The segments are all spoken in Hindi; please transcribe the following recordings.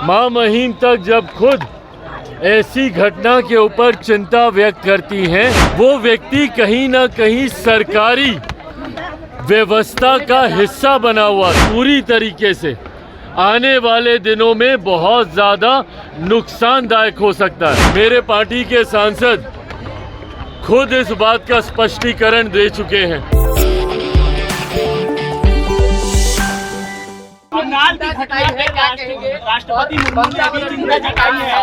मां महिम तक जब खुद ऐसी घटना के ऊपर चिंता व्यक्त करती हैं, वो व्यक्ति कहीं ना कहीं सरकारी व्यवस्था का हिस्सा बना हुआ पूरी तरीके से आने वाले दिनों में बहुत ज़्यादा नुकसानदायक हो सकता है। मेरे पार्टी के सांसद खुद इस बात का स्पष्टीकरण दे चुके हैं। बंगाल की घटना पे राष्ट्रपति मुर्मू ने अभी चिंता जताई है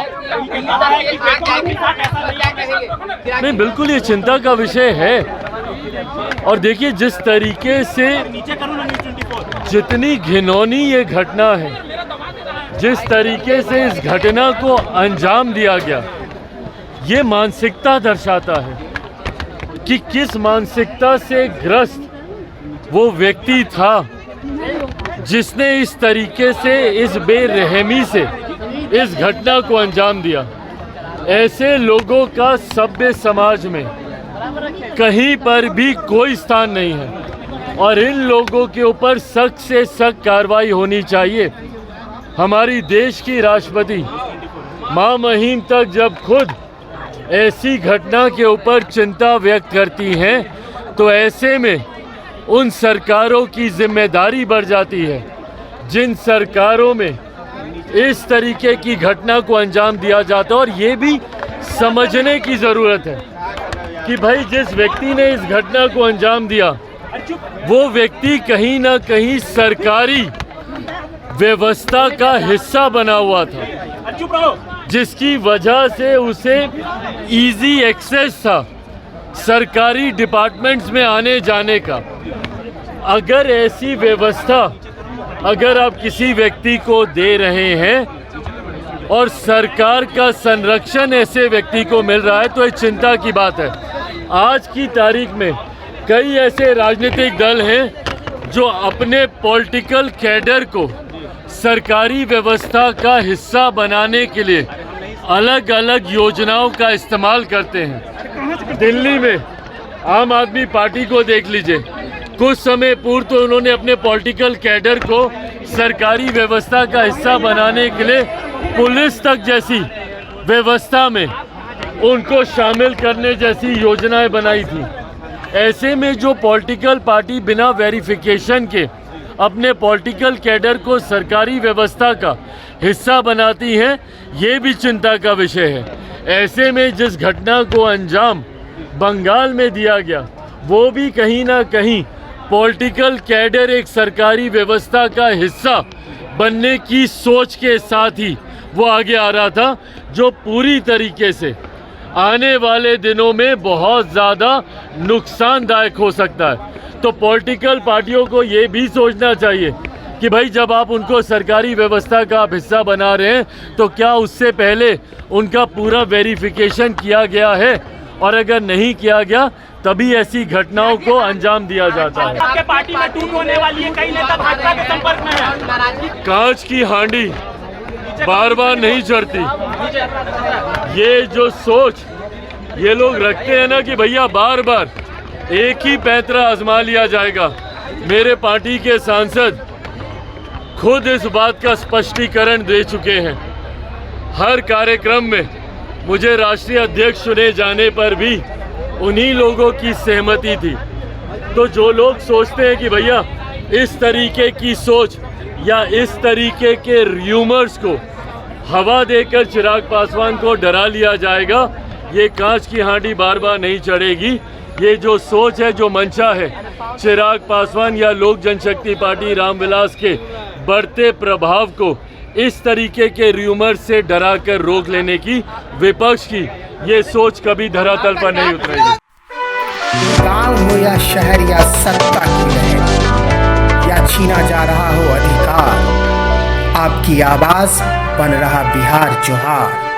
कि नहीं, बिल्कुल ये चिंता का विषय है। और देखिए जिस तरीके से जितनी घिनौनी ये घटना है, जिस तरीके से इस घटना को अंजाम दिया गया, ये मानसिकता दर्शाता है कि किस मानसिकता से ग्रस्त वो व्यक्ति था जिसने इस तरीके से, इस बेरहमी से इस घटना को अंजाम दिया। ऐसे लोगों का सभ्य समाज में कहीं पर भी कोई स्थान नहीं है और इन लोगों के ऊपर सख्त से सख्त कार्रवाई होनी चाहिए। हमारी देश की राष्ट्रपति मां महिम तक जब खुद ऐसी घटना के ऊपर चिंता व्यक्त करती हैं, तो ऐसे में उन सरकारों की जिम्मेदारी बढ़ जाती है जिन सरकारों में इस तरीके की घटना को अंजाम दिया जाता है। और ये भी समझने की ज़रूरत है कि भाई जिस व्यक्ति ने इस घटना को अंजाम दिया, वो व्यक्ति कहीं ना कहीं सरकारी व्यवस्था का हिस्सा बना हुआ था, जिसकी वजह से उसे इजी एक्सेस था सरकारी डिपार्टमेंट्स में आने जाने का। अगर ऐसी व्यवस्था अगर आप किसी व्यक्ति को दे रहे हैं और सरकार का संरक्षण ऐसे व्यक्ति को मिल रहा है, तो ये चिंता की बात है। आज की तारीख में कई ऐसे राजनीतिक दल हैं जो अपने पॉलिटिकल कैडर को सरकारी व्यवस्था का हिस्सा बनाने के लिए अलग अलग योजनाओं का इस्तेमाल करते हैं। दिल्ली में आम आदमी पार्टी को देख लीजिए, कुछ समय पूर्व तो उन्होंने अपने पॉलिटिकल कैडर को सरकारी व्यवस्था का हिस्सा बनाने के लिए पुलिस तक जैसी व्यवस्था में उनको शामिल करने जैसी योजनाएं बनाई थी। ऐसे में जो पॉलिटिकल पार्टी बिना वेरिफिकेशन के अपने पॉलिटिकल कैडर को सरकारी व्यवस्था का हिस्सा बनाती हैं, ये भी चिंता का विषय है। ऐसे में जिस घटना को अंजाम बंगाल में दिया गया, वो भी कहीं ना कहीं पॉलिटिकल कैडर एक सरकारी व्यवस्था का हिस्सा बनने की सोच के साथ ही वो आगे आ रहा था, जो पूरी तरीके से आने वाले दिनों में बहुत ज़्यादा नुकसानदायक हो सकता है। तो पॉलिटिकल पार्टियों को ये भी सोचना चाहिए कि भाई जब आप उनको सरकारी व्यवस्था का आप हिस्सा बना रहे हैं, तो क्या उससे पहले उनका पूरा वेरिफिकेशन किया गया है, और अगर नहीं किया गया तभी ऐसी घटनाओं को अंजाम दिया जाता है। आपके पार्टी में टूट होने वाली है, कई नेता भाजपा के संपर्क में है। कांच की हांडी बार बार नहीं चढ़ती। ये जो सोच ये लोग रखते हैं ना कि भैया बार बार एक ही पैंतरा आजमा लिया जाएगा, मेरे पार्टी के सांसद खुद इस बात का स्पष्टीकरण दे चुके हैं। हर कार्यक्रम में मुझे राष्ट्रीय अध्यक्ष चुने जाने पर भी उन्हीं लोगों की सहमति थी। तो जो लोग सोचते हैं कि भैया इस तरीके की सोच या इस तरीके के र्यूमर्स को हवा देकर चिराग पासवान को डरा लिया जाएगा, ये कांच की हांडी बार बार नहीं चढ़ेगी। ये जो सोच है, जो मंशा है चिराग पासवान या लोक जनशक्ति पार्टी रामविलास के बढ़ते प्रभाव को इस तरीके के र्यूमर से डरा कर रोक लेने की, विपक्ष की ये सोच कभी धरातल पर नहीं उतरेगी। गांव हो या शहर या सत्ता की लहर, या छीना जा रहा हो अधिकार, आपकी आवाज बन रहा बिहार जोहार।